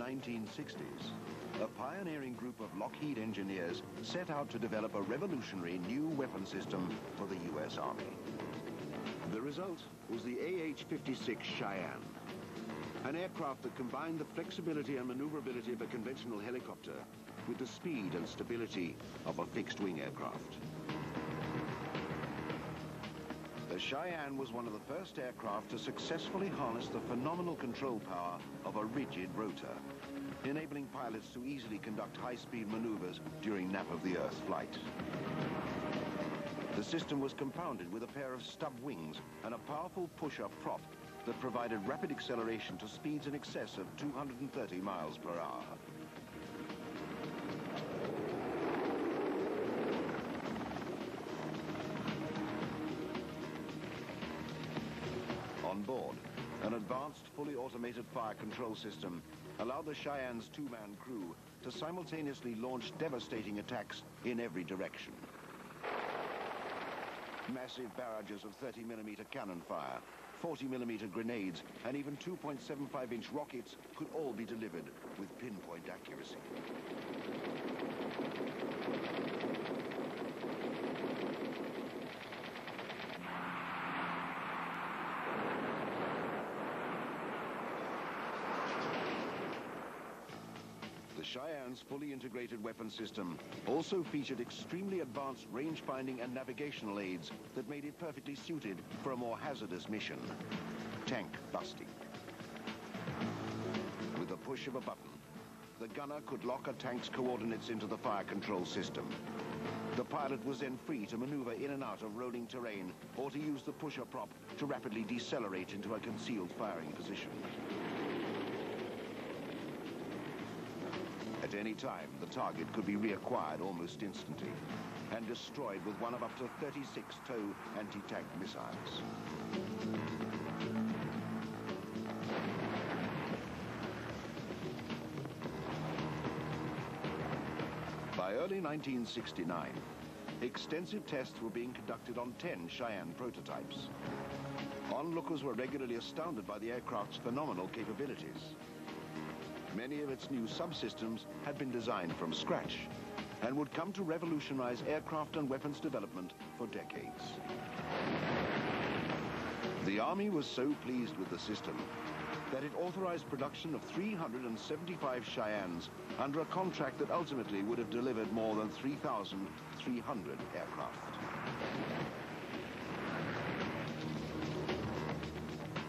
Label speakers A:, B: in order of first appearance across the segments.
A: 1960s, a pioneering group of Lockheed engineers set out to develop a revolutionary new weapon system for the U.S. Army. The result was the AH-56 Cheyenne, an aircraft that combined the flexibility and maneuverability of a conventional helicopter with the speed and stability of a fixed-wing aircraft. The Cheyenne was one of the first aircraft to successfully harness the phenomenal control power of a rigid rotor, enabling pilots to easily conduct high-speed maneuvers during nap-of-the-earth flight. The system was compounded with a pair of stub wings and a powerful push-up prop that provided rapid acceleration to speeds in excess of 230 miles per hour. On board, an advanced, fully automated fire control system allowed the Cheyenne's two-man crew to simultaneously launch devastating attacks in every direction. Massive barrages of 30mm cannon fire, 40mm grenades, and even 2.75-inch rockets could all be delivered with pinpoint accuracy. The Cheyenne's fully integrated weapon system also featured extremely advanced range-finding and navigational aids that made it perfectly suited for a more hazardous mission, tank busting. With the push of a button, the gunner could lock a tank's coordinates into the fire control system. The pilot was then free to maneuver in and out of rolling terrain or to use the pusher prop to rapidly decelerate into a concealed firing position. At any time, the target could be reacquired almost instantly and destroyed with one of up to 36 TOW anti-tank missiles. By early 1969, extensive tests were being conducted on 10 Cheyenne prototypes. Onlookers were regularly astounded by the aircraft's phenomenal capabilities. Many of its new subsystems had been designed from scratch and would come to revolutionize aircraft and weapons development for decades. The Army was so pleased with the system that it authorized production of 375 Cheyennes under a contract that ultimately would have delivered more than 3,300 aircraft.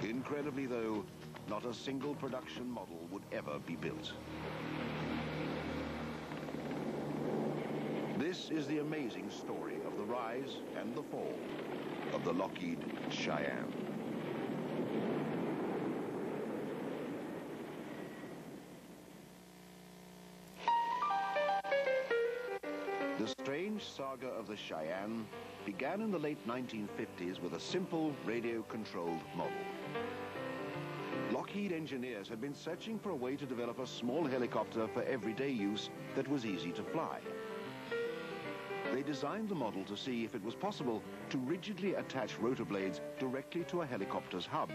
A: Incredibly, though, not a single production model would ever be built. This is the amazing story of the rise and the fall of the Lockheed Cheyenne. The strange saga of the Cheyenne began in the late 1950s with a simple radio-controlled model. Lockheed engineers had been searching for a way to develop a small helicopter for everyday use that was easy to fly. They designed the model to see if it was possible to rigidly attach rotor blades directly to a helicopter's hub,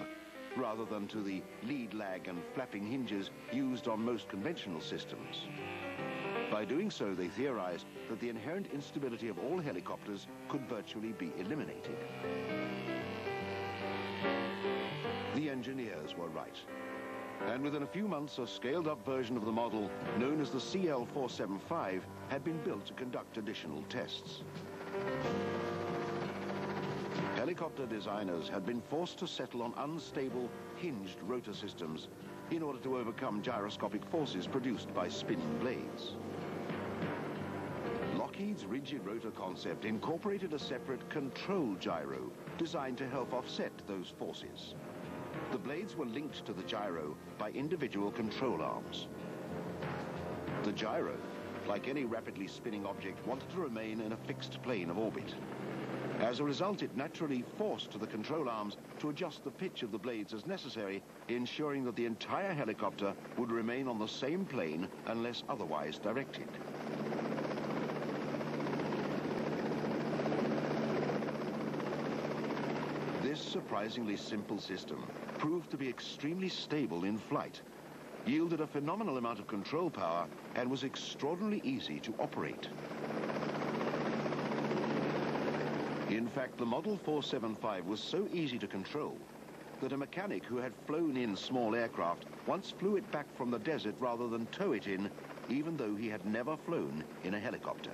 A: rather than to the lead lag and flapping hinges used on most conventional systems. By doing so, they theorized that the inherent instability of all helicopters could virtually be eliminated. The engineers were right. And within a few months, a scaled-up version of the model, known as the CL-475, had been built to conduct additional tests. Helicopter designers had been forced to settle on unstable, hinged rotor systems in order to overcome gyroscopic forces produced by spinning blades. Lockheed's rigid rotor concept incorporated a separate control gyro designed to help offset those forces. The blades were linked to the gyro by individual control arms. The gyro, like any rapidly spinning object, wanted to remain in a fixed plane of orbit. As a result, it naturally forced the control arms to adjust the pitch of the blades as necessary, ensuring that the entire helicopter would remain on the same plane unless otherwise directed. This surprisingly simple system proved to be extremely stable in flight, yielded a phenomenal amount of control power and was extraordinarily easy to operate. In fact, the Model 475 was so easy to control that a mechanic who had flown in small aircraft once flew it back from the desert rather than tow it in, even though he had never flown in a helicopter.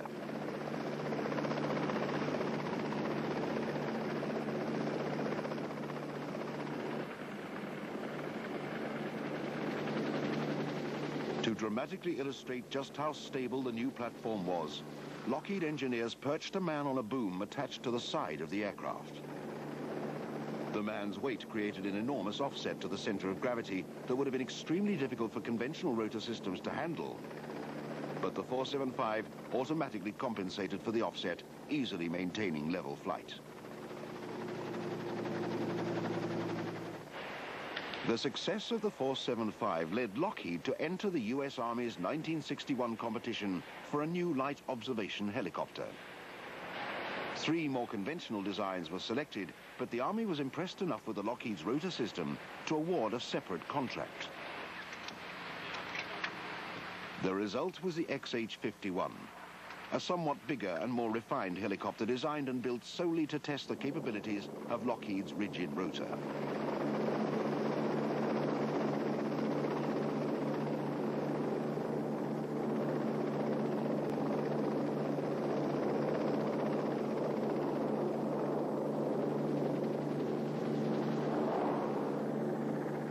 A: To dramatically illustrate just how stable the new platform was, Lockheed engineers perched a man on a boom attached to the side of the aircraft. The man's weight created an enormous offset to the center of gravity that would have been extremely difficult for conventional rotor systems to handle. But the 475 automatically compensated for the offset, easily maintaining level flight. The success of the 475 led Lockheed to enter the US Army's 1961 competition for a new light observation helicopter. 3 more conventional designs were selected, but the Army was impressed enough with the Lockheed's rotor system to award a separate contract. The result was the XH-51, a somewhat bigger and more refined helicopter designed and built solely to test the capabilities of Lockheed's rigid rotor.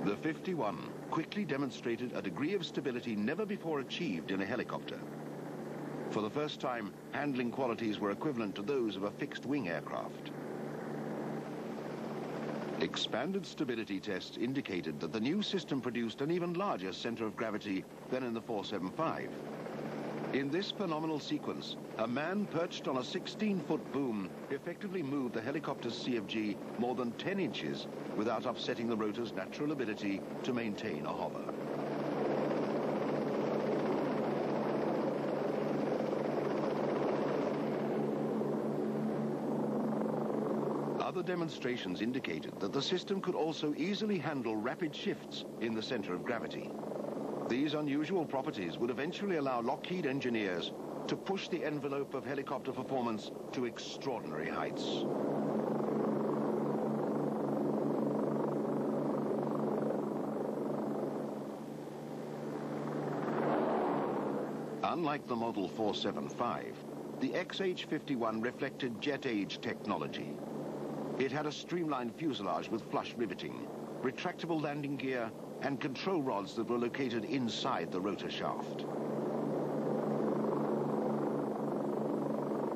A: The 51 quickly demonstrated a degree of stability never before achieved in a helicopter. For the first time, handling qualities were equivalent to those of a fixed-wing aircraft. Expanded stability tests indicated that the new system produced an even larger center of gravity than in the 475. In this phenomenal sequence, a man perched on a 16-foot boom effectively moved the helicopter's CFG more than 10 inches without upsetting the rotor's natural ability to maintain a hover. Other demonstrations indicated that the system could also easily handle rapid shifts in the center of gravity. These unusual properties would eventually allow Lockheed engineers to push the envelope of helicopter performance to extraordinary heights. Unlike the Model 475, the XH-51 reflected jet-age technology. It had a streamlined fuselage with flush riveting, retractable landing gear, and control rods that were located inside the rotor shaft.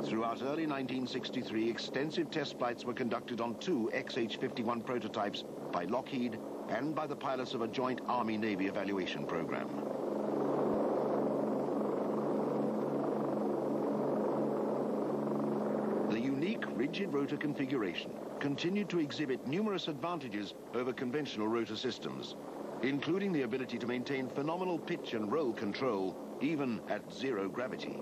A: Throughout early 1963, extensive test flights were conducted on 2 XH-51 prototypes by Lockheed and by the pilots of a joint Army-Navy evaluation program. The unique rigid rotor configuration continued to exhibit numerous advantages over conventional rotor systems, including the ability to maintain phenomenal pitch and roll control even at zero gravity.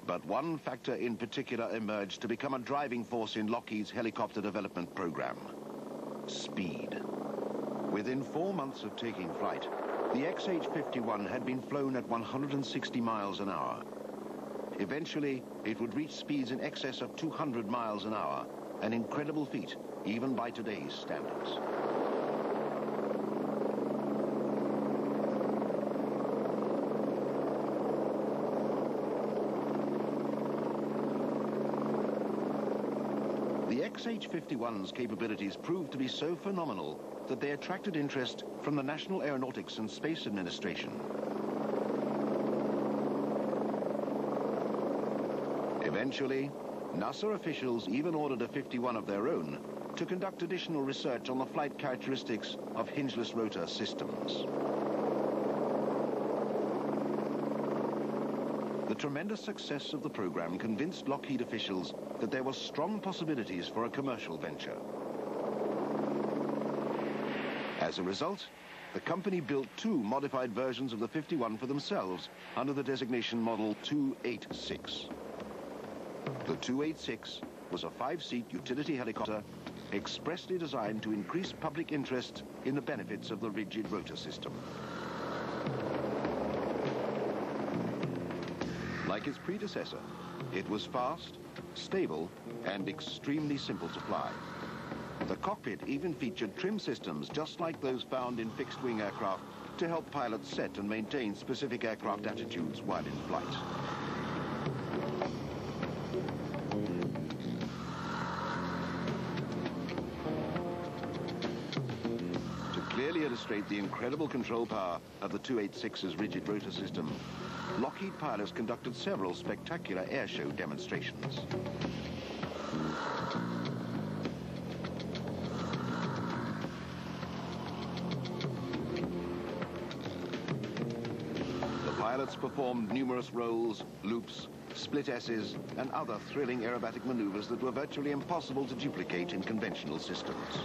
A: But one factor in particular emerged to become a driving force in Lockheed's helicopter development program: speed. Within 4 months of taking flight, the XH-51 had been flown at 160 miles an hour. Eventually, it would reach speeds in excess of 200 miles an hour, an incredible feat, even by today's standards. The XH-51's capabilities proved to be so phenomenal that they attracted interest from the National Aeronautics and Space Administration. Eventually, NASA officials even ordered a 51 of their own to conduct additional research on the flight characteristics of hingeless rotor systems. The tremendous success of the program convinced Lockheed officials that there were strong possibilities for a commercial venture. As a result, the company built 2 modified versions of the 51 for themselves under the designation Model 286. The 286 was a 5-seat utility helicopter expressly designed to increase public interest in the benefits of the rigid rotor system. Like its predecessor, it was fast, stable, and extremely simple to fly. The cockpit even featured trim systems just like those found in fixed-wing aircraft to help pilots set and maintain specific aircraft attitudes while in flight. To clearly illustrate the incredible control power of the 286's rigid rotor system, Lockheed pilots conducted several spectacular airshow demonstrations. The pilots performed numerous rolls, loops, split S's, and other thrilling aerobatic maneuvers that were virtually impossible to duplicate in conventional systems.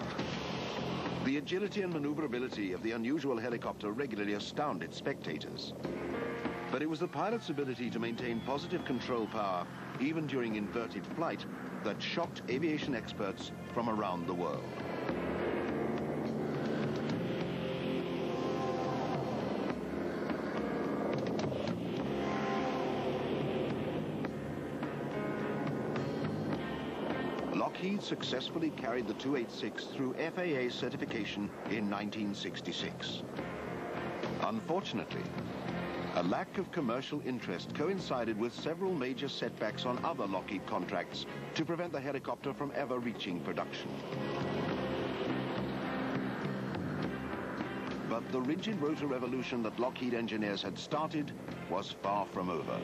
A: The agility and maneuverability of the unusual helicopter regularly astounded spectators. But it was the pilot's ability to maintain positive control power, even during inverted flight, that shocked aviation experts from around the world. Lockheed successfully carried the 286 through FAA certification in 1966. Unfortunately, a lack of commercial interest coincided with several major setbacks on other Lockheed contracts to prevent the helicopter from ever reaching production. But the rigid rotor revolution that Lockheed engineers had started was far from over.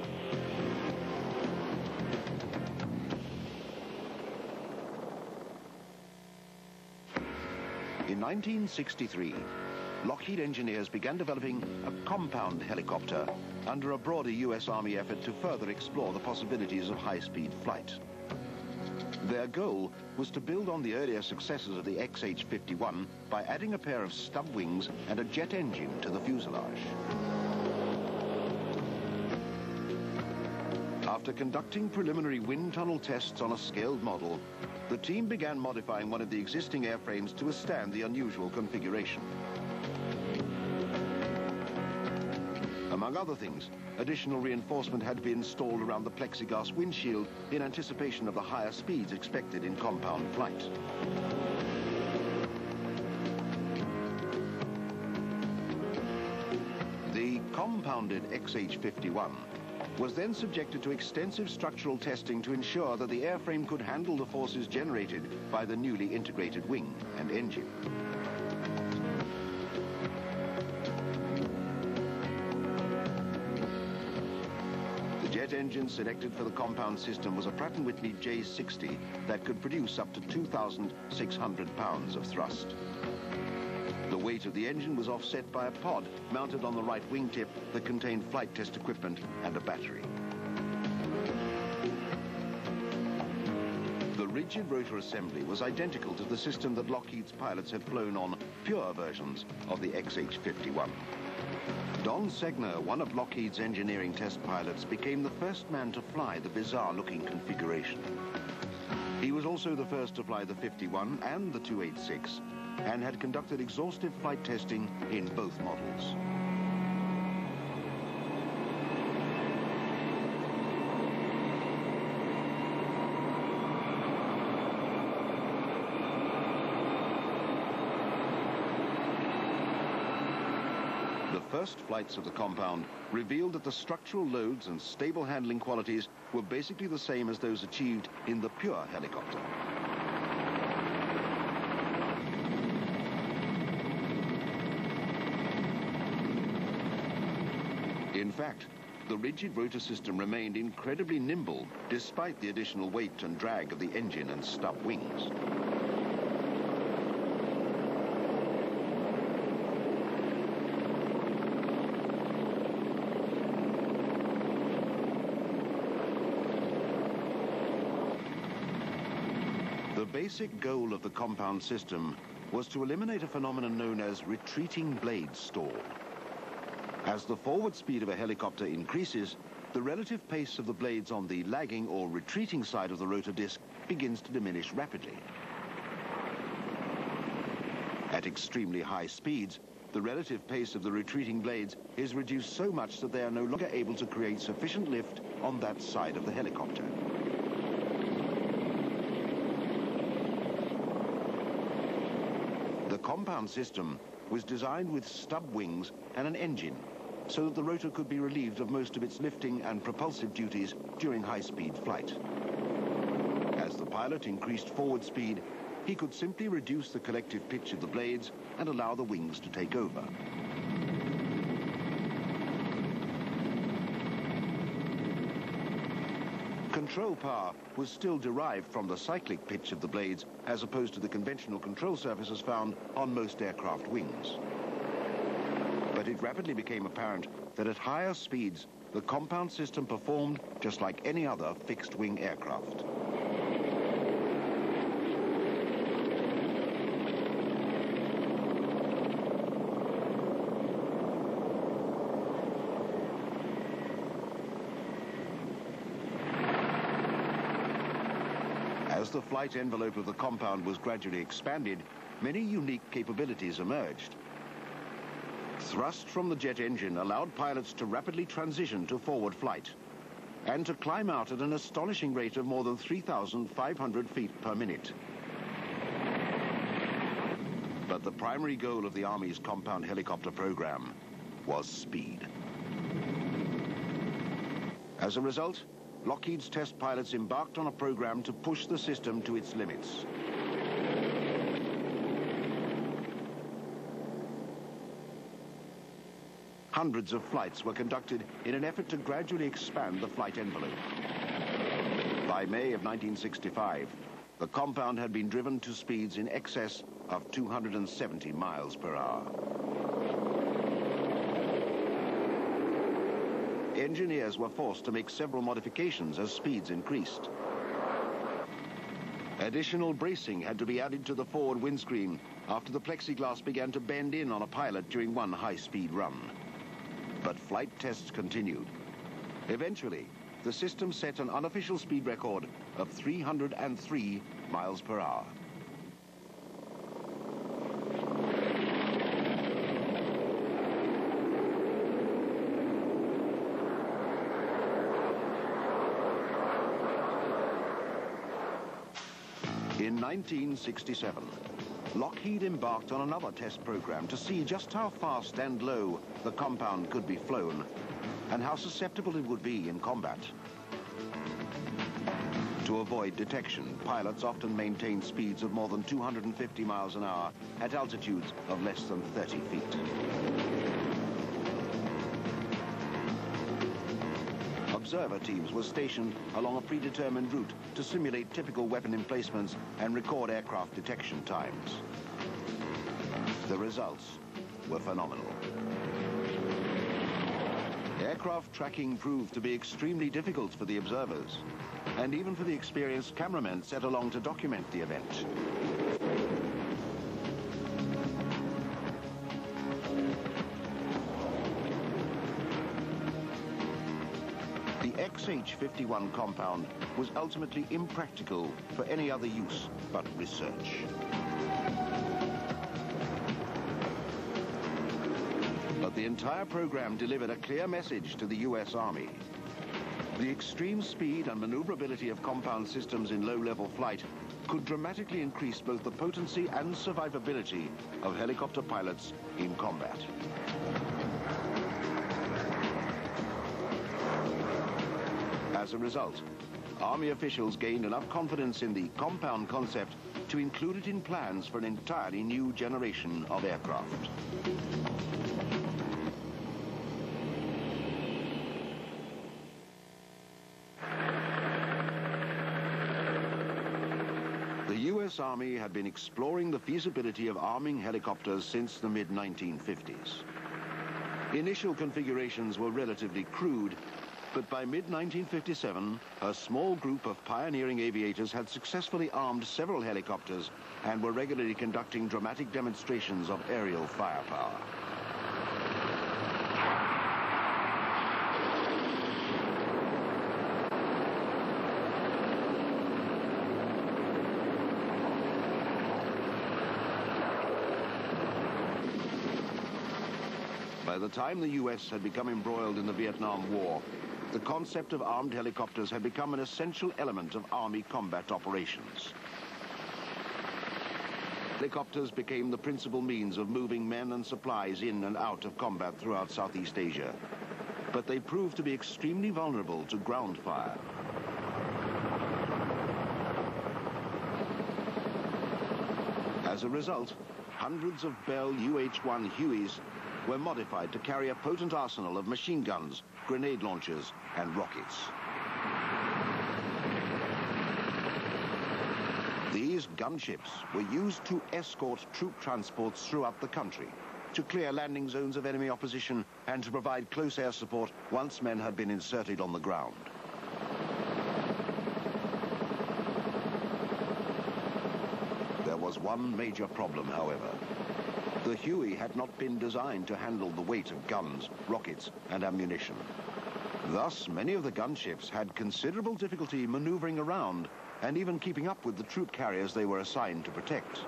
A: In 1963, Lockheed engineers began developing a compound helicopter under a broader U.S. Army effort to further explore the possibilities of high-speed flight. Their goal was to build on the earlier successes of the XH-51 by adding a pair of stub wings and a jet engine to the fuselage. After conducting preliminary wind tunnel tests on a scaled model, the team began modifying one of the existing airframes to withstand the unusual configuration. Among other things, additional reinforcement had to be installed around the plexiglass windshield in anticipation of the higher speeds expected in compound flight. The compounded XH-51 was then subjected to extensive structural testing to ensure that the airframe could handle the forces generated by the newly integrated wing and engine. The jet engine selected for the compound system was a Pratt & Whitney J60 that could produce up to 2,600 pounds of thrust. The weight of the engine was offset by a pod mounted on the right wingtip that contained flight test equipment and a battery. The rigid rotor assembly was identical to the system that Lockheed's pilots had flown on pure versions of the XH-51. Don Segner, one of Lockheed's engineering test pilots, became the first man to fly the bizarre-looking configuration. He was also the first to fly the 51 and the 286, and had conducted exhaustive flight testing in both models. The first flights of the compound revealed that the structural loads and stable handling qualities were basically the same as those achieved in the pure helicopter. In fact, the rigid rotor system remained incredibly nimble despite the additional weight and drag of the engine and stub wings. The basic goal of the compound system was to eliminate a phenomenon known as retreating blade stall. As the forward speed of a helicopter increases, the relative pace of the blades on the lagging or retreating side of the rotor disc begins to diminish rapidly. At extremely high speeds, the relative pace of the retreating blades is reduced so much that they are no longer able to create sufficient lift on that side of the helicopter. The compound system was designed with stub wings and an engine, so that the rotor could be relieved of most of its lifting and propulsive duties during high-speed flight. As the pilot increased forward speed, he could simply reduce the collective pitch of the blades and allow the wings to take over. Control power was still derived from the cyclic pitch of the blades, as opposed to the conventional control surfaces found on most aircraft wings. But it rapidly became apparent that at higher speeds, the compound system performed just like any other fixed-wing aircraft. As the flight envelope of the compound was gradually expanded, many unique capabilities emerged. Thrust from the jet engine allowed pilots to rapidly transition to forward flight and to climb out at an astonishing rate of more than 3,500 feet per minute. But the primary goal of the Army's compound helicopter program was speed. As a result, Lockheed's test pilots embarked on a program to push the system to its limits. Hundreds of flights were conducted in an effort to gradually expand the flight envelope. By May of 1965, the compound had been driven to speeds in excess of 270 miles per hour. Engineers were forced to make several modifications as speeds increased. Additional bracing had to be added to the forward windscreen after the plexiglass began to bend in on a pilot during one high-speed run. But flight tests continued. Eventually, the system set an unofficial speed record of 303 miles per hour. In 1967, Lockheed embarked on another test program to see just how fast and low the compound could be flown and how susceptible it would be in combat. To avoid detection, pilots often maintained speeds of more than 250 miles an hour at altitudes of less than 30 feet. Observer teams were stationed along a predetermined route to simulate typical weapon emplacements and record aircraft detection times. The results were phenomenal. Aircraft tracking proved to be extremely difficult for the observers, and even for the experienced cameramen set along to document the event. The AH-51 compound was ultimately impractical for any other use but research. But the entire program delivered a clear message to the US Army. The extreme speed and maneuverability of compound systems in low-level flight could dramatically increase both the potency and survivability of helicopter pilots in combat. As a result, Army officials gained enough confidence in the compound concept to include it in plans for an entirely new generation of aircraft. The US Army had been exploring the feasibility of arming helicopters since the mid-1950s. Initial configurations were relatively crude, but by mid-1957, a small group of pioneering aviators had successfully armed several helicopters and were regularly conducting dramatic demonstrations of aerial firepower. By the time the US had become embroiled in the Vietnam War, the concept of armed helicopters had become an essential element of Army combat operations. Helicopters became the principal means of moving men and supplies in and out of combat throughout Southeast Asia. But they proved to be extremely vulnerable to ground fire. As a result, hundreds of Bell UH-1 Hueys were modified to carry a potent arsenal of machine guns, grenade launchers, and rockets. These gunships were used to escort troop transports throughout the country, to clear landing zones of enemy opposition, and to provide close air support once men had been inserted on the ground. There was one major problem, however. The Huey had not been designed to handle the weight of guns, rockets, and ammunition. Thus, many of the gunships had considerable difficulty maneuvering around and even keeping up with the troop carriers they were assigned to protect.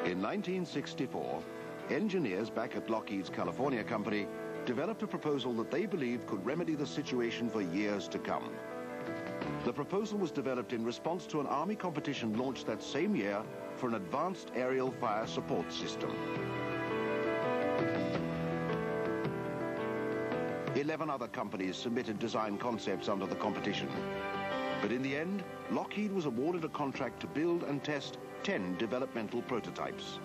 A: In 1964, engineers back at Lockheed's California company developed a proposal that they believed could remedy the situation for years to come. The proposal was developed in response to an Army competition launched that same year for an advanced aerial fire support system. 11 other companies submitted design concepts under the competition. But in the end, Lockheed was awarded a contract to build and test 10 developmental prototypes.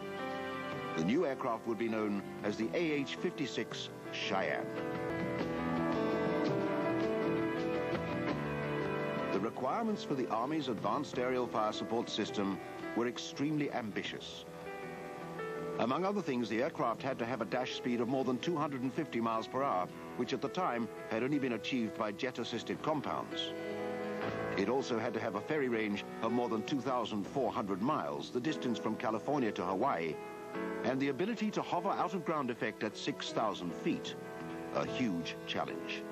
A: The new aircraft would be known as the AH-56 Cheyenne. The requirements for the Army's advanced aerial fire support system were extremely ambitious. Among other things, the aircraft had to have a dash speed of more than 250 miles per hour, which at the time had only been achieved by jet-assisted compounds. It also had to have a ferry range of more than 2,400 miles, the distance from California to Hawaii, and the ability to hover out of ground effect at 6,000 feet, a huge challenge.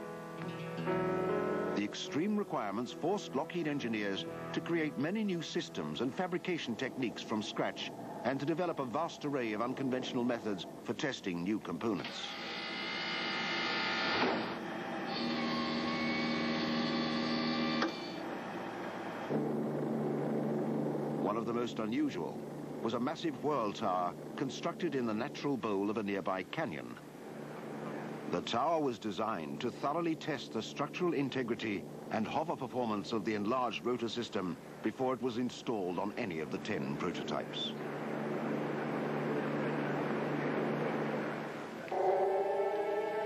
A: The extreme requirements forced Lockheed engineers to create many new systems and fabrication techniques from scratch, and to develop a vast array of unconventional methods for testing new components. One of the most unusual was a massive whirl tower constructed in the natural bowl of a nearby canyon. The tower was designed to thoroughly test the structural integrity and hover performance of the enlarged rotor system before it was installed on any of the 10 prototypes.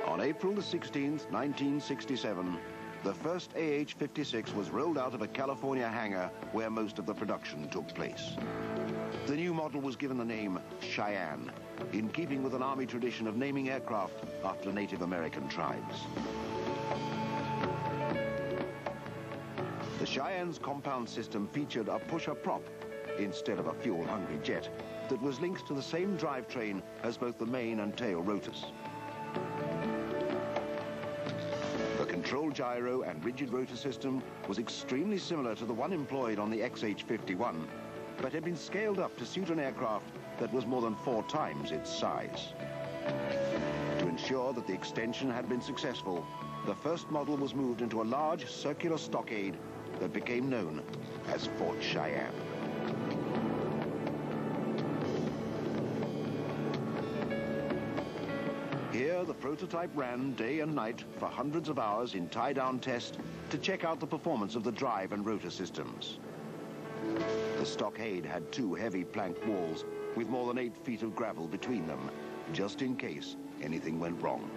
A: On April the 16th, 1967, the first AH-56 was rolled out of a California hangar where most of the production took place. The new model was given the name Cheyenne, in keeping with an Army tradition of naming aircraft after Native American tribes. The Cheyenne's compound system featured a pusher prop instead of a fuel-hungry jet that was linked to the same drivetrain as both the main and tail rotors. The control gyro and rigid rotor system was extremely similar to the one employed on the XH-51, but had been scaled up to suit an aircraft that was more than 4 times its size. To ensure that the extension had been successful, the first model was moved into a large circular stockade that became known as Fort Cheyenne. Here, the prototype ran day and night for hundreds of hours in tie-down test to check out the performance of the drive and rotor systems. The stockade had 2 heavy plank walls with more than 8 feet of gravel between them, just in case anything went wrong.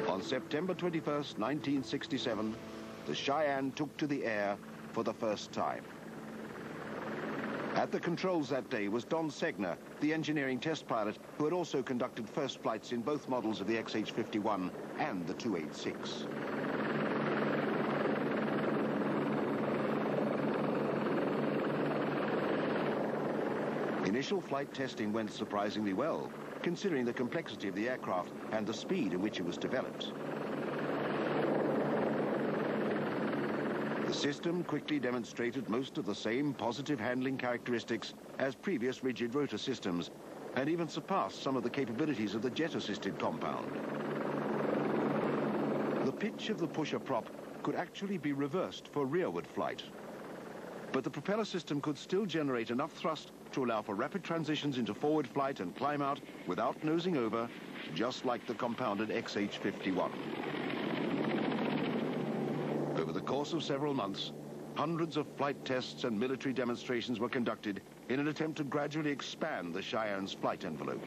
A: On September 21st, 1967, the Cheyenne took to the air for the first time. At the controls that day was Don Segner, the engineering test pilot, who had also conducted first flights in both models of the XH-51 and the 286. In initial flight testing went surprisingly well, considering the complexity of the aircraft and the speed at which it was developed. The system quickly demonstrated most of the same positive handling characteristics as previous rigid-rotor systems, and even surpassed some of the capabilities of the jet-assisted compound. The pitch of the pusher prop could actually be reversed for rearward flight, but the propeller system could still generate enough thrust to allow for rapid transitions into forward flight and climb out without nosing over, just like the compounded XH-51. Over the course of several months, hundreds of flight tests and military demonstrations were conducted in an attempt to gradually expand the Cheyenne's flight envelope.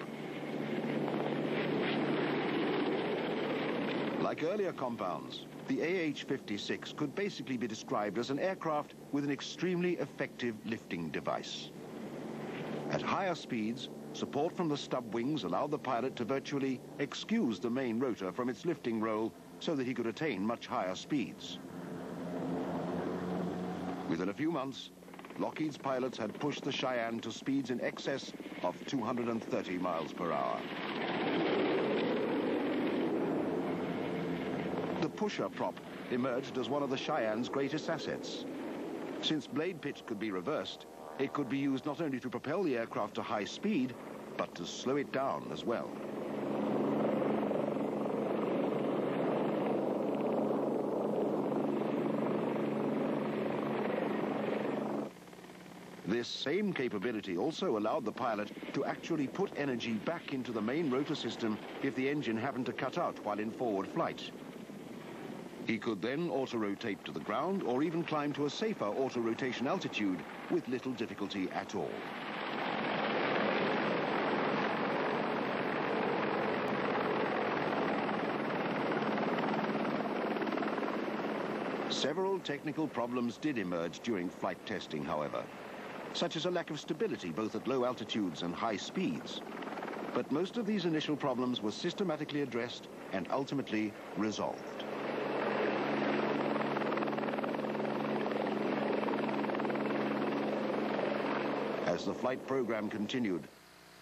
A: Like earlier compounds, the AH-56 could basically be described as an aircraft with an extremely effective lifting device. At higher speeds, support from the stub wings allowed the pilot to virtually excuse the main rotor from its lifting role so that he could attain much higher speeds. Within a few months, Lockheed's pilots had pushed the Cheyenne to speeds in excess of 230 miles per hour. The pusher prop emerged as one of the Cheyenne's greatest assets. Since blade pitch could be reversed, it could be used not only to propel the aircraft to high speed, but to slow it down as well. This same capability also allowed the pilot to actually put energy back into the main rotor system if the engine happened to cut out while in forward flight. He could then auto-rotate to the ground or even climb to a safer auto-rotation altitude with little difficulty at all. Several technical problems did emerge during flight testing, however, such as a lack of stability both at low altitudes and high speeds. But most of these initial problems were systematically addressed and ultimately resolved. As the flight program continued,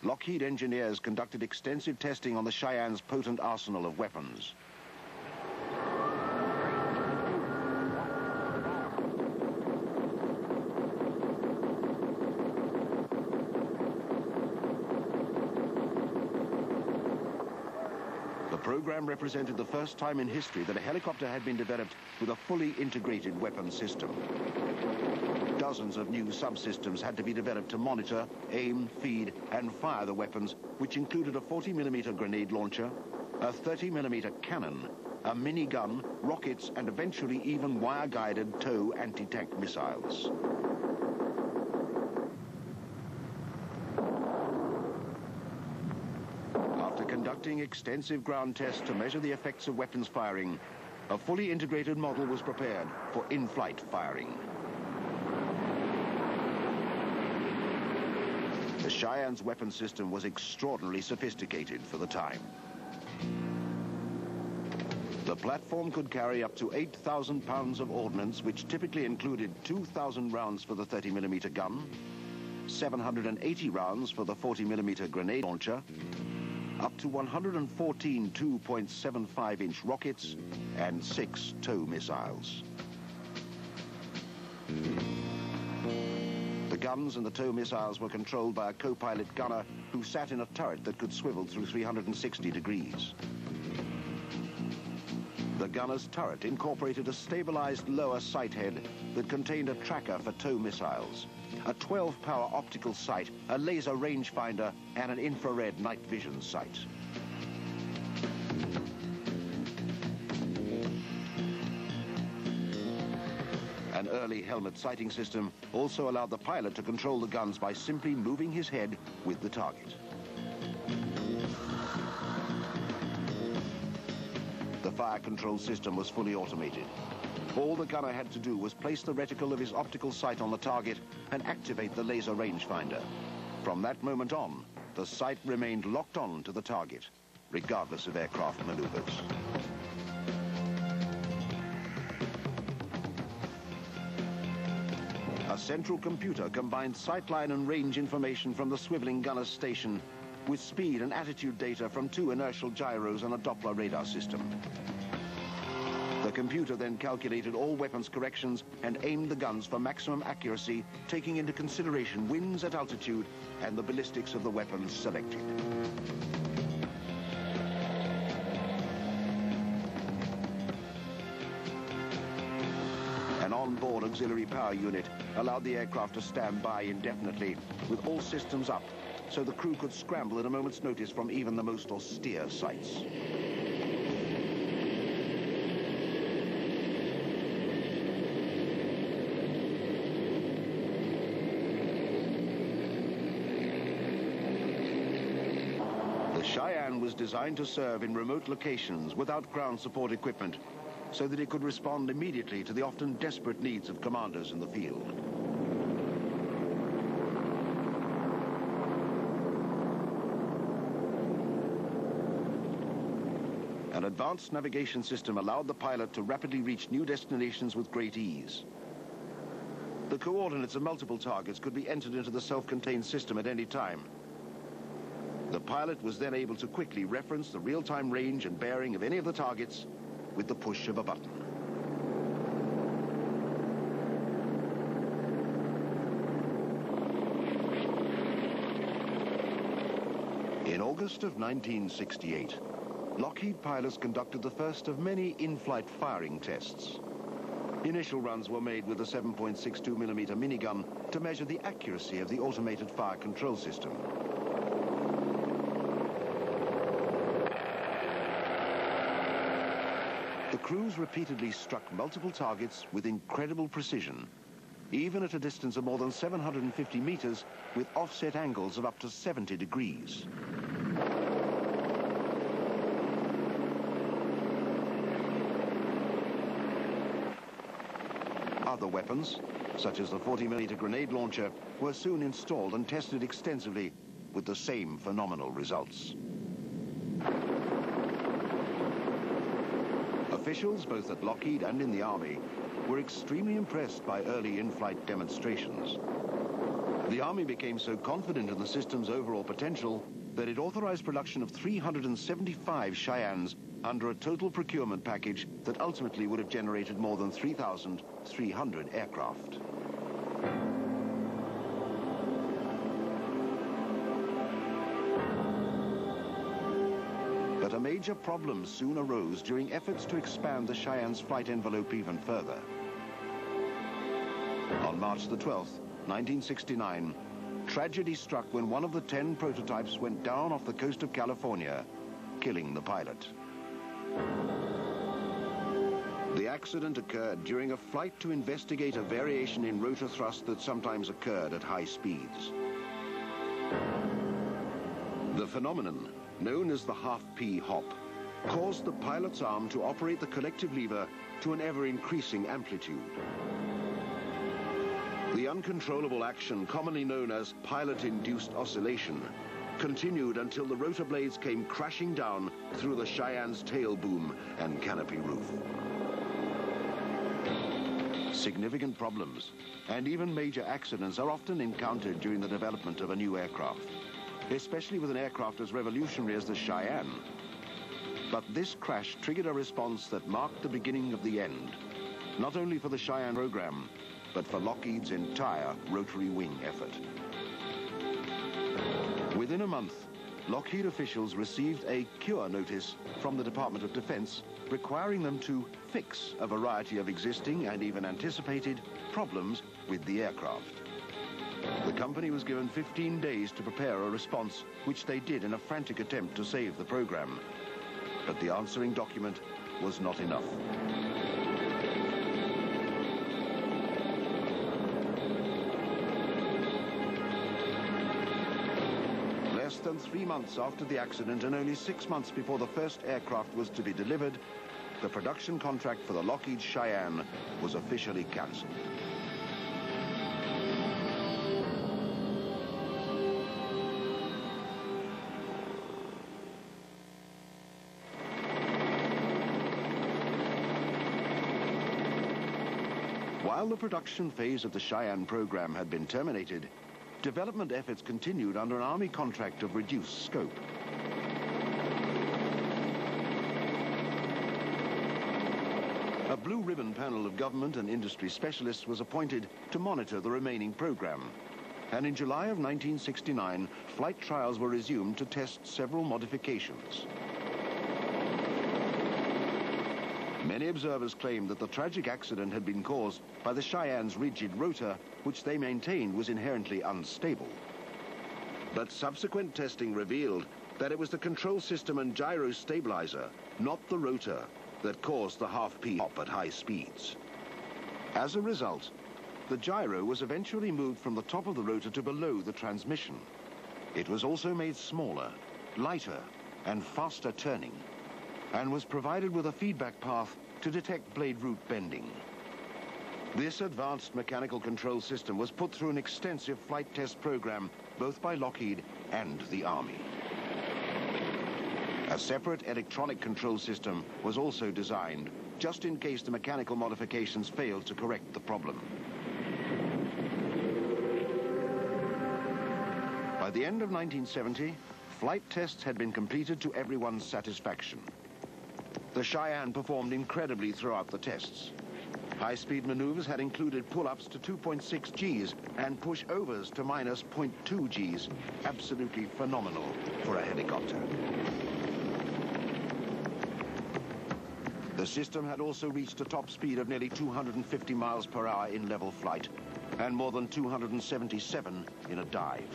A: Lockheed engineers conducted extensive testing on the Cheyenne's potent arsenal of weapons. The program represented the first time in history that a helicopter had been developed with a fully integrated weapon system. Dozens of new subsystems had to be developed to monitor, aim, feed, and fire the weapons, which included a 40mm grenade launcher, a 30mm cannon, a minigun, rockets, and eventually even wire-guided tow anti-tank missiles. After conducting extensive ground tests to measure the effects of weapons firing, a fully integrated model was prepared for in-flight firing. The Cheyenne's weapon system was extraordinarily sophisticated for the time. The platform could carry up to 8,000 pounds of ordnance, which typically included 2,000 rounds for the 30mm gun, 780 rounds for the 40mm grenade launcher, up to 114 2.75-inch rockets, and 6 tow missiles. The guns and the tow missiles were controlled by a co-pilot gunner who sat in a turret that could swivel through 360 degrees. The gunner's turret incorporated a stabilized lower sight head that contained a tracker for tow missiles, a 12-power optical sight, a laser rangefinder, and an infrared night vision sight. An early helmet sighting system also allowed the pilot to control the guns by simply moving his head with the target. The fire control system was fully automated. All the gunner had to do was place the reticle of his optical sight on the target and activate the laser rangefinder. From that moment on, the sight remained locked on to the target, regardless of aircraft maneuvers. A central computer combined sightline and range information from the swiveling gunner's station with speed and attitude data from 2 inertial gyros and a Doppler radar system. The computer then calculated all weapons corrections and aimed the guns for maximum accuracy, taking into consideration winds at altitude and the ballistics of the weapons selected. An on-board auxiliary power unit allowed the aircraft to stand by indefinitely with all systems up, so the crew could scramble at a moment's notice from even the most austere sites. The Cheyenne was designed to serve in remote locations without ground support equipment, so that it could respond immediately to the often desperate needs of commanders in the field. An advanced navigation system allowed the pilot to rapidly reach new destinations with great ease. The coordinates of multiple targets could be entered into the self-contained system at any time. The pilot was then able to quickly reference the real-time range and bearing of any of the targets with the push of a button. In August of 1968, Lockheed pilots conducted the first of many in-flight firing tests. Initial runs were made with a 7.62mm minigun to measure the accuracy of the automated fire control system. The crews repeatedly struck multiple targets with incredible precision, even at a distance of more than 750 meters with offset angles of up to 70 degrees. Other weapons, such as the 40mm grenade launcher, were soon installed and tested extensively with the same phenomenal results. Officials, both at Lockheed and in the Army, were extremely impressed by early in-flight demonstrations. The Army became so confident in the system's overall potential that it authorized production of 375 Cheyennes under a total procurement package that ultimately would have generated more than 3,300 aircraft. But a major problem soon arose during efforts to expand the Cheyenne's flight envelope even further. On March the 12th, 1969, tragedy struck when one of the 10 prototypes went down off the coast of California, killing the pilot. The accident occurred during a flight to investigate a variation in rotor thrust that sometimes occurred at high speeds. The phenomenon, known as the half-P hop, caused the pilot's arm to operate the collective lever to an ever-increasing amplitude. The uncontrollable action, commonly known as pilot-induced oscillation, continued until the rotor blades came crashing down through the Cheyenne's tail boom and canopy roof. Significant problems and even major accidents are often encountered during the development of a new aircraft, especially with an aircraft as revolutionary as the Cheyenne. But this crash triggered a response that marked the beginning of the end, not only for the Cheyenne program, but for Lockheed's entire rotary wing effort. Within a month, Lockheed officials received a cure notice from the Department of Defense requiring them to fix a variety of existing and even anticipated problems with the aircraft. The company was given 15 days to prepare a response, which they did in a frantic attempt to save the program. But the answering document was not enough. Less than 3 months after the accident and only 6 months before the first aircraft was to be delivered, the production contract for the Lockheed Cheyenne was officially cancelled. While the production phase of the Cheyenne program had been terminated, development efforts continued under an Army contract of reduced scope. A blue ribbon panel of government and industry specialists was appointed to monitor the remaining program. And in July of 1969, flight trials were resumed to test several modifications. Many observers claimed that the tragic accident had been caused by the Cheyenne's rigid rotor, which they maintained was inherently unstable. But subsequent testing revealed that it was the control system and gyro stabilizer, not the rotor, that caused the half-P hop at high speeds. As a result, the gyro was eventually moved from the top of the rotor to below the transmission. It was also made smaller, lighter, and faster turning, and was provided with a feedback path to detect blade root bending. This advanced mechanical control system was put through an extensive flight test program, both by Lockheed and the Army. A separate electronic control system was also designed, just in case the mechanical modifications failed to correct the problem. By the end of 1970, flight tests had been completed to everyone's satisfaction. The Cheyenne performed incredibly throughout the tests. High-speed maneuvers had included pull-ups to 2.6 Gs and push-overs to minus 0.2 Gs. Absolutely phenomenal for a helicopter. The system had also reached a top speed of nearly 250 miles per hour in level flight and more than 277 in a dive.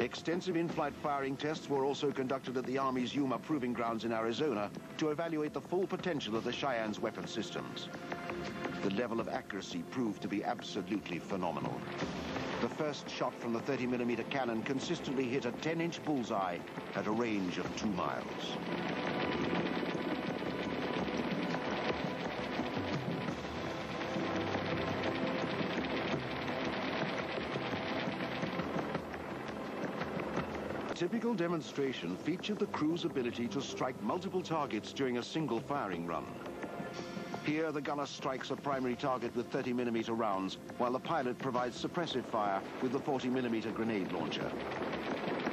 A: Extensive in-flight firing tests were also conducted at the Army's Yuma Proving Grounds in Arizona to evaluate the full potential of the Cheyenne's weapon systems. The level of accuracy proved to be absolutely phenomenal. The first shot from the 30mm cannon consistently hit a 10-inch bullseye at a range of 2 miles. A typical demonstration featured the crew's ability to strike multiple targets during a single firing run. Here, the gunner strikes a primary target with 30mm rounds, while the pilot provides suppressive fire with the 40mm grenade launcher.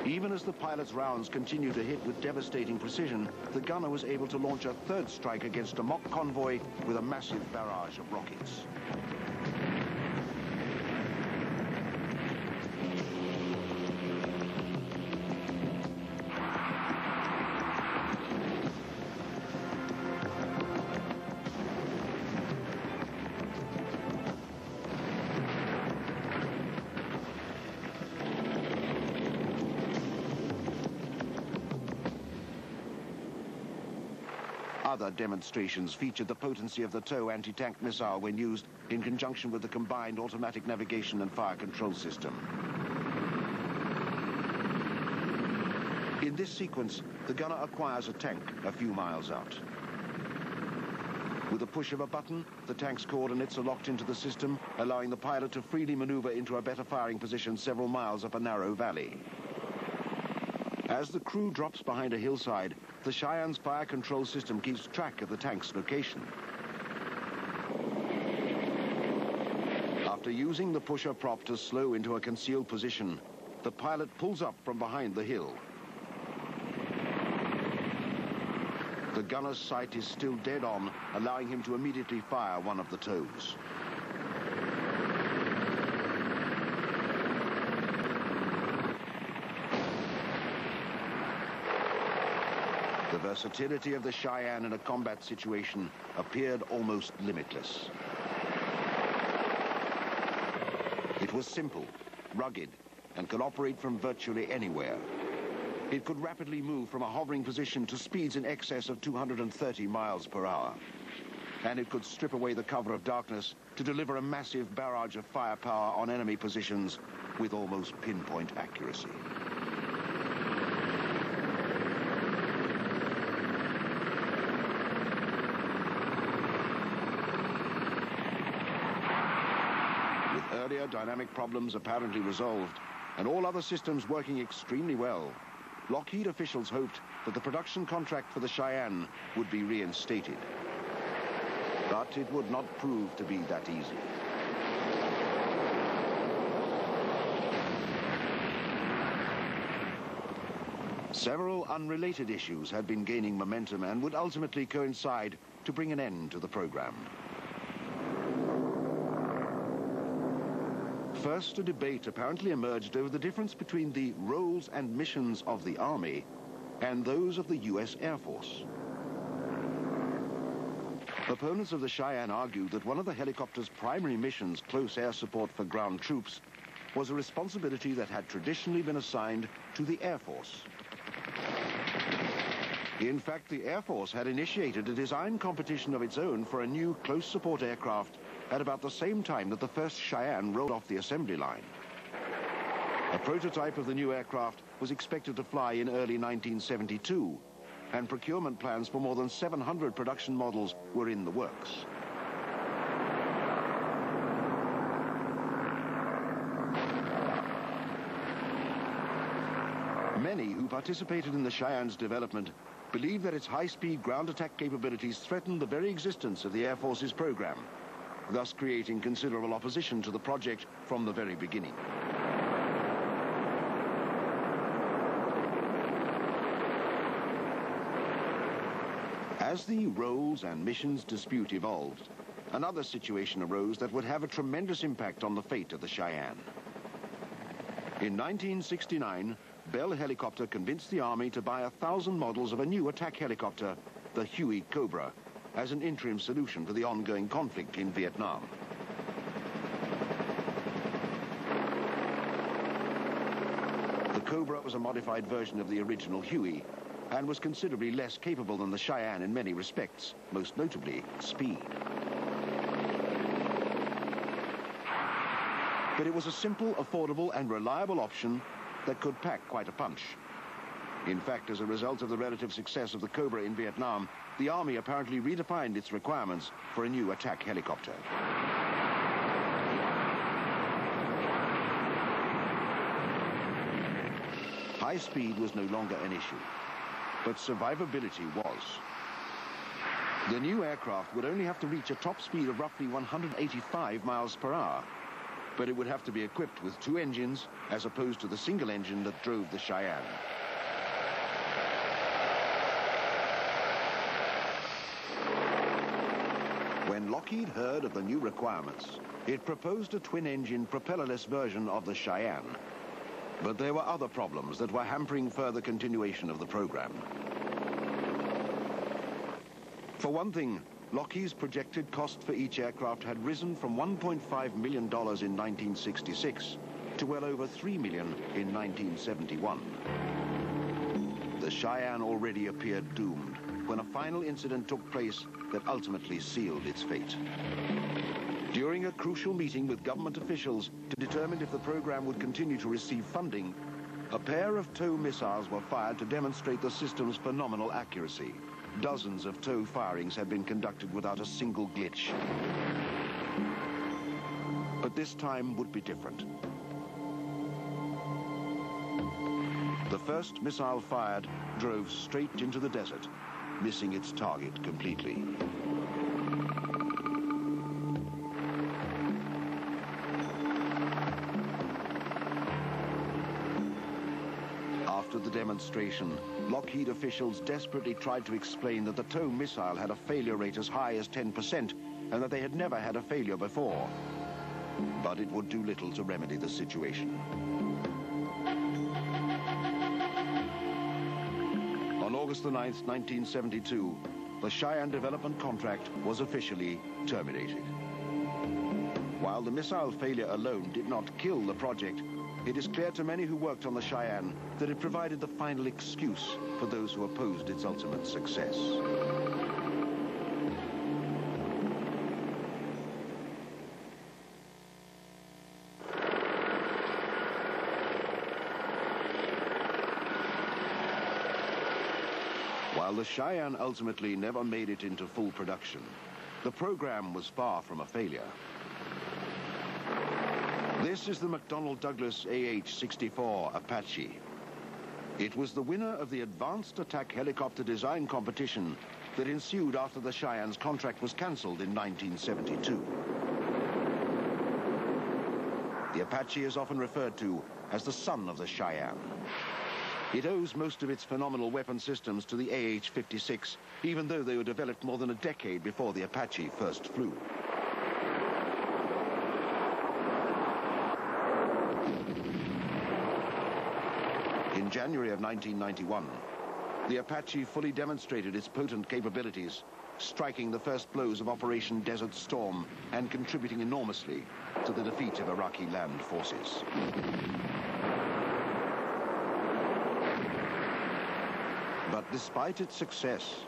A: Even as the pilot's rounds continue to hit with devastating precision, the gunner was able to launch a third strike against a mock convoy with a massive barrage of rockets. Other demonstrations featured the potency of the TOW anti-tank missile when used in conjunction with the combined automatic navigation and fire control system. In this sequence, the gunner acquires a tank a few miles out. With a push of a button, the tank's coordinates are locked into the system, allowing the pilot to freely maneuver into a better firing position several miles up a narrow valley. As the crew drops behind a hillside, the Cheyenne's fire control system keeps track of the tank's location. After using the pusher prop to slow into a concealed position, the pilot pulls up from behind the hill. The gunner's sight is still dead on, allowing him to immediately fire one of the TOWs. The versatility of the Cheyenne in a combat situation appeared almost limitless. It was simple, rugged, and could operate from virtually anywhere. It could rapidly move from a hovering position to speeds in excess of 230 miles per hour. And it could strip away the cover of darkness to deliver a massive barrage of firepower on enemy positions with almost pinpoint accuracy. Earlier dynamic problems apparently resolved, and all other systems working extremely well, Lockheed officials hoped that the production contract for the Cheyenne would be reinstated. But it would not prove to be that easy. Several unrelated issues had been gaining momentum and would ultimately coincide to bring an end to the program. First, a debate apparently emerged over the difference between the roles and missions of the Army and those of the U.S. Air Force. Opponents of the Cheyenne argued that one of the helicopter's primary missions, close air support for ground troops, was a responsibility that had traditionally been assigned to the Air Force. In fact, the Air Force had initiated a design competition of its own for a new close support aircraft at about the same time that the first Cheyenne rolled off the assembly line. A prototype of the new aircraft was expected to fly in early 1972, and procurement plans for more than 700 production models were in the works. Many who participated in the Cheyenne's development believed that its high-speed ground attack capabilities threatened the very existence of the Air Force's program, thus creating considerable opposition to the project from the very beginning. As the roles and missions dispute evolved, another situation arose that would have a tremendous impact on the fate of the Cheyenne. In 1969, Bell Helicopter convinced the Army to buy 1,000 models of a new attack helicopter, the Huey Cobra, as an interim solution to the ongoing conflict in Vietnam. The Cobra was a modified version of the original Huey and was considerably less capable than the Cheyenne in many respects, most notably speed. But it was a simple, affordable, and reliable option that could pack quite a punch. In fact, as a result of the relative success of the Cobra in Vietnam, the Army apparently redefined its requirements for a new attack helicopter. High speed was no longer an issue, but survivability was. The new aircraft would only have to reach a top speed of roughly 185 miles per hour, but it would have to be equipped with 2 engines as opposed to the single engine that drove the Cheyenne. When Lockheed heard of the new requirements, it proposed a twin-engine propellerless version of the Cheyenne. But there were other problems that were hampering further continuation of the program. For one thing, Lockheed's projected cost for each aircraft had risen from $1.5 million in 1966 to well over $3 million in 1971. The Cheyenne already appeared doomed when a final incident took place that ultimately sealed its fate. During a crucial meeting with government officials to determine if the program would continue to receive funding, a pair of TOW missiles were fired to demonstrate the system's phenomenal accuracy. Dozens of TOW firings had been conducted without a single glitch. But this time would be different. The first missile fired drove straight into the desert, missing its target completely. After the demonstration, Lockheed officials desperately tried to explain that the TOW missile had a failure rate as high as 10% and that they had never had a failure before. But it would do little to remedy the situation. On August the 9th, 1972, the Cheyenne development contract was officially terminated. While the missile failure alone did not kill the project, it is clear to many who worked on the Cheyenne that it provided the final excuse for those who opposed its ultimate success. While the Cheyenne ultimately never made it into full production, the program was far from a failure. This is the McDonnell Douglas AH-64 Apache. It was the winner of the Advanced Attack Helicopter Design Competition that ensued after the Cheyenne's contract was cancelled in 1972. The Apache is often referred to as the son of the Cheyenne. It owes most of its phenomenal weapon systems to the AH-56, even though they were developed more than a decade before the Apache first flew. In January of 1991, the Apache fully demonstrated its potent capabilities, striking the first blows of Operation Desert Storm and contributing enormously to the defeat of Iraqi land forces. But despite its success,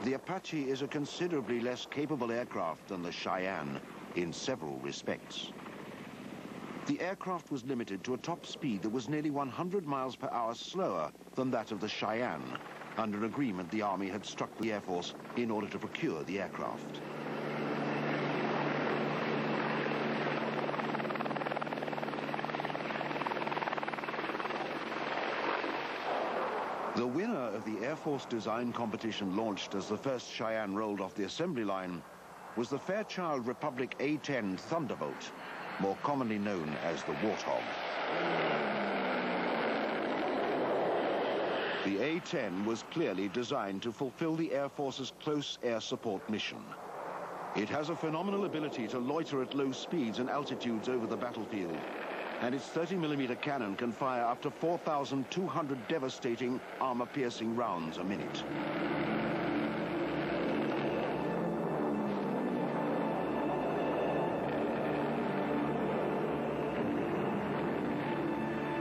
A: the Apache is a considerably less capable aircraft than the Cheyenne in several respects. The aircraft was limited to a top speed that was nearly 100 miles per hour slower than that of the Cheyenne, under an agreement the Army had struck with the Air Force in order to procure the aircraft. The winner of the Air Force design competition launched as the first Cheyenne rolled off the assembly line was the Fairchild Republic A-10 Thunderbolt, more commonly known as the Warthog. The A-10 was clearly designed to fulfill the Air Force's close air support mission. It has a phenomenal ability to loiter at low speeds and altitudes over the battlefield, and its 30mm cannon can fire up to 4,200 devastating, armor-piercing rounds a minute.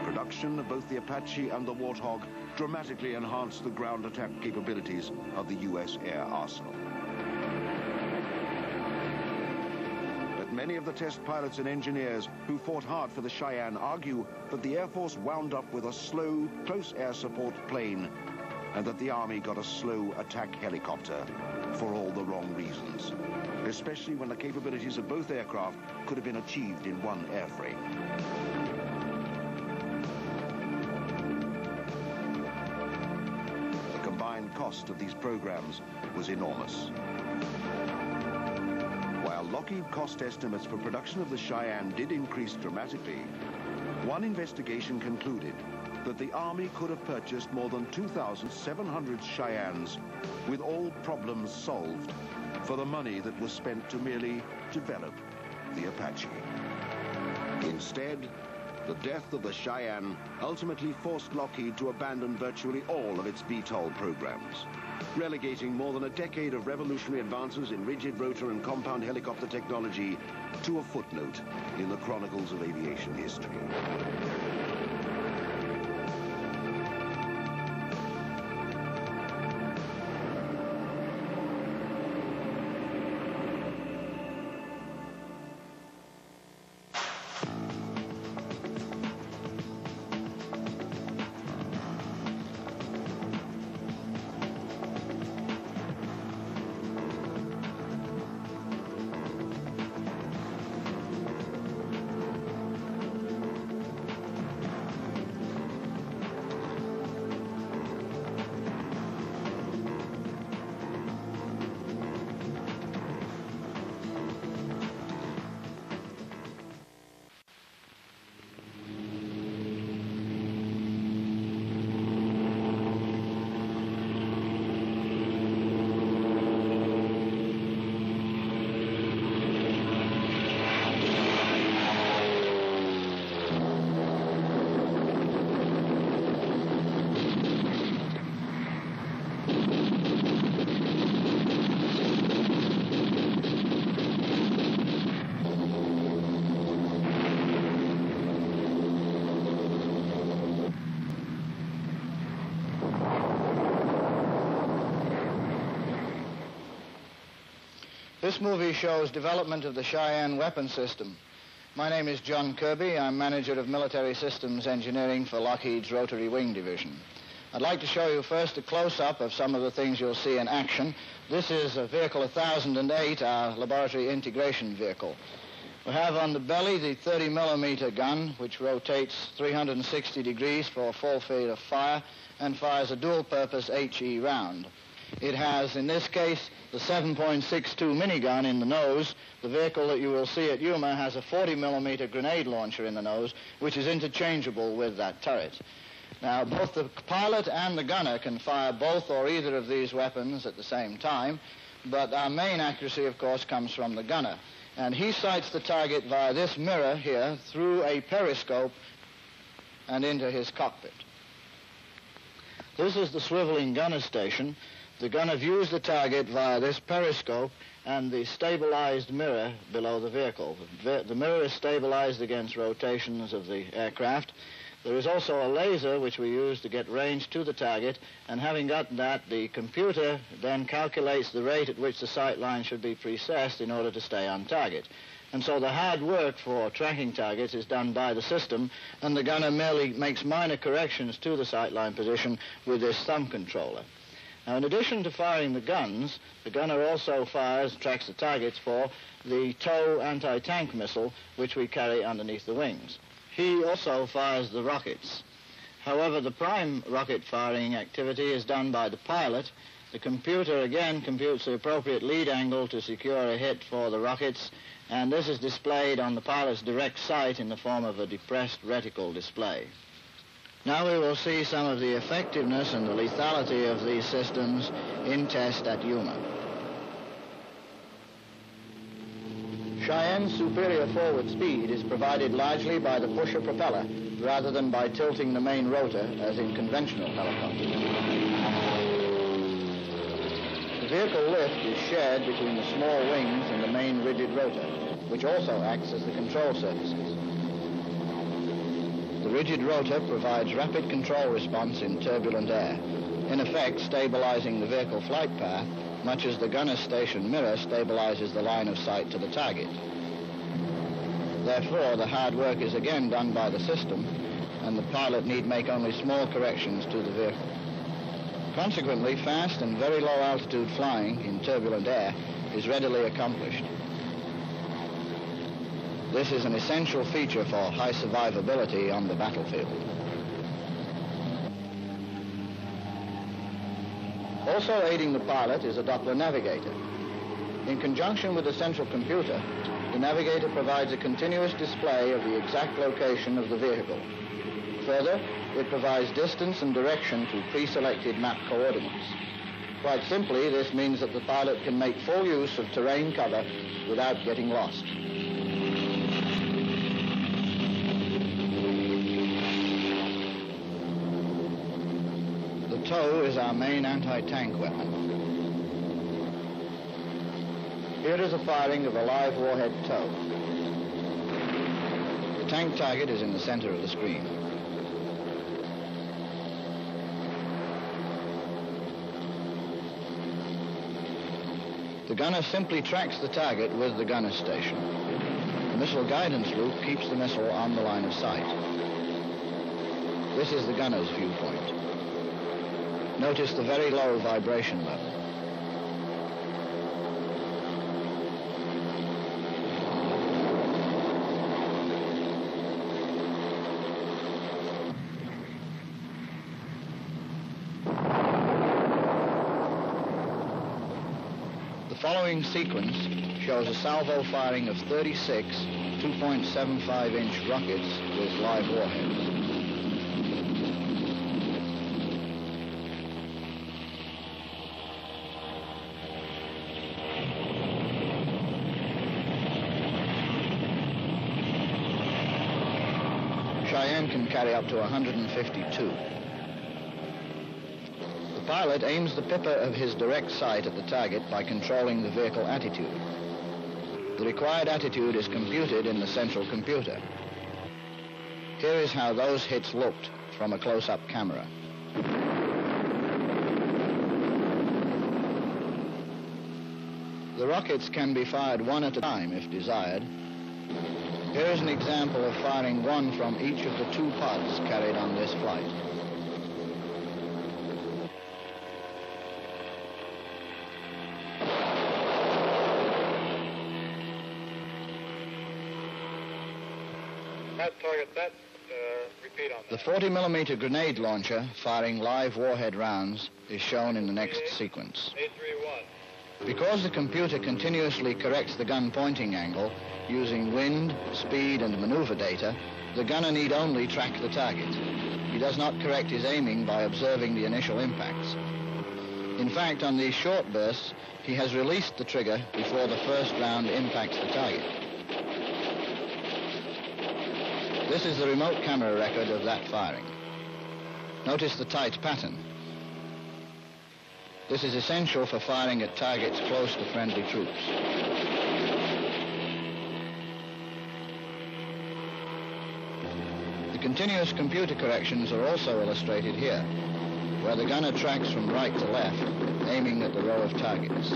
A: Production of both the Apache and the Warthog dramatically enhanced the ground attack capabilities of the U.S. air arsenal. Many of the test pilots and engineers who fought hard for the Cheyenne argue that the Air Force wound up with a slow, close air support plane and that the Army got a slow attack helicopter for all the wrong reasons, especially when the capabilities of both aircraft could have been achieved in one airframe. The combined cost of these programs was enormous. While Lockheed cost estimates for production of the Cheyenne did increase dramatically, one investigation concluded that the Army could have purchased more than 2,700 Cheyennes with all problems solved for the money that was spent to merely develop the Apache. Instead, the death of the Cheyenne ultimately forced Lockheed to abandon virtually all of its VTOL programs, relegating more than a decade of revolutionary advances in rigid-rotor and compound helicopter technology to a footnote in the chronicles of aviation history.
B: This movie shows development of the Cheyenne weapon system. My name is John Kirby. I'm manager of military systems engineering for Lockheed's Rotary Wing Division. I'd like to show you first a close-up of some of the things you'll see in action. This is a vehicle 1008, our laboratory integration vehicle. We have on the belly the 30-millimeter gun, which rotates 360 degrees for a full feet of fire and fires a dual-purpose HE round. It has, in this case, the 7.62 minigun in the nose. The vehicle that you will see at Yuma has a 40-millimeter grenade launcher in the nose, which is interchangeable with that turret. Now, both the pilot and the gunner can fire both or either of these weapons at the same time, but our main accuracy, of course, comes from the gunner. And he sights the target via this mirror here through a periscope and into his cockpit. This is the swiveling gunner station. The gunner views the target via this periscope and the stabilized mirror below the vehicle. The mirror is stabilized against rotations of the aircraft. There is also a laser which we use to get range to the target, and having gotten that, the computer then calculates the rate at which the sight line should be precessed in order to stay on target. And so the hard work for tracking targets is done by the system, and the gunner merely makes minor corrections to the sight line position with this thumb controller. Now, in addition to firing the guns, the gunner also tracks the targets for the TOW anti-tank missile, which we carry underneath the wings. He also fires the rockets. However, the prime rocket firing activity is done by the pilot. The computer again computes the appropriate lead angle to secure a hit for the rockets, and this is displayed on the pilot's direct sight in the form of a depressed reticle display. Now we will see some of the effectiveness and the lethality of these systems in test at Yuma. Cheyenne's superior forward speed is provided largely by the pusher propeller rather than by tilting the main rotor as in conventional helicopters. The vehicle lift is shared between the small wings and the main rigid rotor, which also acts as the control surfaces. The rigid rotor provides rapid control response in turbulent air, in effect stabilizing the vehicle flight path, much as the gunner's station mirror stabilizes the line of sight to the target. Therefore, the hard work is again done by the system, and the pilot need make only small corrections to the vehicle. Consequently, fast and very low altitude flying in turbulent air is readily accomplished. This is an essential feature for high survivability on the battlefield. Also aiding the pilot is a Doppler navigator. In conjunction with the central computer, the navigator provides a continuous display of the exact location of the vehicle. Further, it provides distance and direction to pre-selected map coordinates. Quite simply, this means that the pilot can make full use of terrain cover without getting lost. The TOW is our main anti-tank weapon. Here is a firing of a live warhead TOW. The tank target is in the center of the screen. The gunner simply tracks the target with the gunner station. The missile guidance loop keeps the missile on the line of sight. This is the gunner's viewpoint. Notice the very low vibration level. The following sequence shows a salvo firing of 36 2.75-inch rockets with live warheads. Cheyenne can carry up to 152. The pilot aims the pipper of his direct sight at the target by controlling the vehicle attitude. The required attitude is computed in the central computer. Here is how those hits looked from a close-up camera. The rockets can be fired one at a time if desired. Here is an example of firing one from each of the two pods carried on this flight.
C: That's target set. Repeat on that.
B: The 40mm grenade launcher firing live warhead rounds is shown in the next sequence.
C: 831.
B: Because the computer continuously corrects the gun pointing angle using wind, speed, and maneuver data, the gunner need only track the target. He does not correct his aiming by observing the initial impacts. In fact, on these short bursts, he has released the trigger before the first round impacts the target. This is the remote camera record of that firing. Notice the tight pattern. This is essential for firing at targets close to friendly troops. The continuous computer corrections are also illustrated here, where the gunner tracks from right to left, aiming at the row of targets.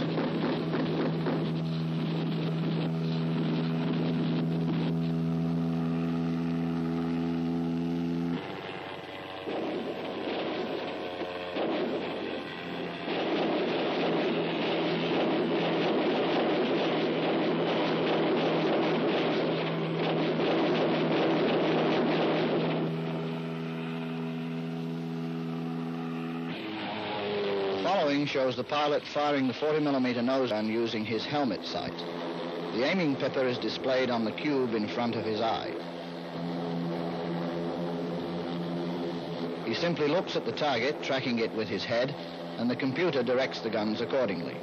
B: Following shows the pilot firing the 40mm nose gun using his helmet sight. The aiming pipper is displayed on the cube in front of his eye. He simply looks at the target, tracking it with his head, and the computer directs the guns accordingly.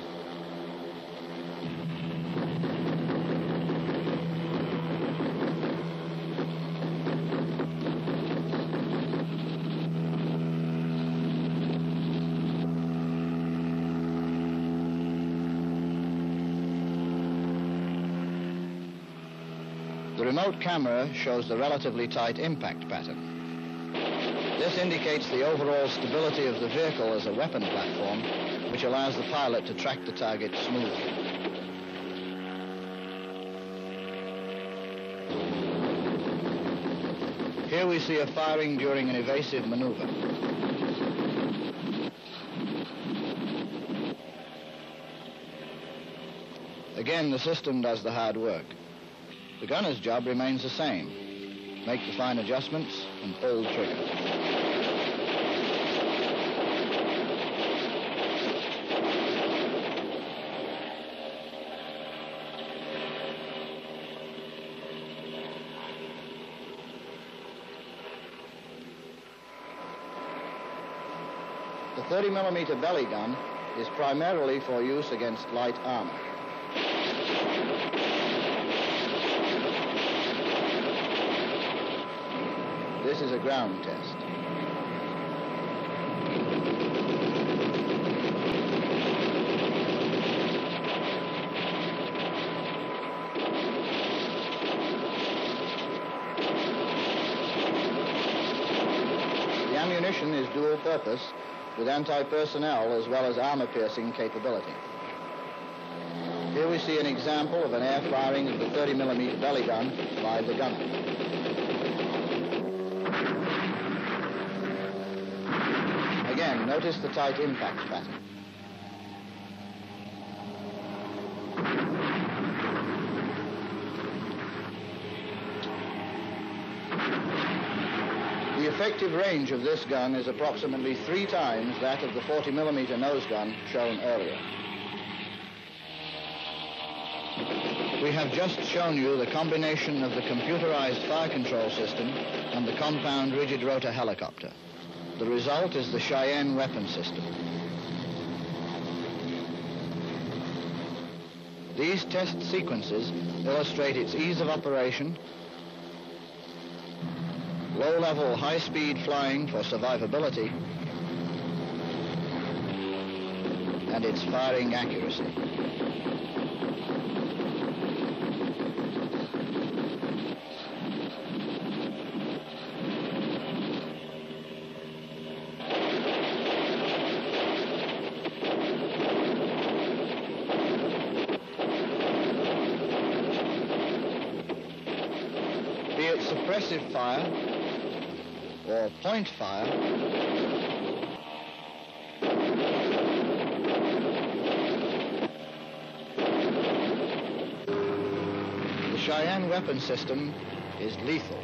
B: The remote camera shows the relatively tight impact pattern. This indicates the overall stability of the vehicle as a weapon platform, which allows the pilot to track the target smoothly. Here we see a firing during an evasive maneuver. Again, the system does the hard work. The gunner's job remains the same. Make the fine adjustments and pull the trigger. The 30mm belly gun is primarily for use against light armor. This is a ground test. The ammunition is dual purpose with anti-personnel as well as armor-piercing capability. Here we see an example of an air firing of the 30mm belly gun by the gunner. Again, notice the tight impact pattern. The effective range of this gun is approximately 3 times that of the 40mm nose gun shown earlier. We have just shown you the combination of the computerized fire control system and the compound rigid-rotor helicopter. The result is the Cheyenne weapon system. These test sequences illustrate its ease of operation, low-level, high-speed flying for survivability, and its firing accuracy. Be it suppressive fire or point fire, the Cheyenne weapon system is lethal.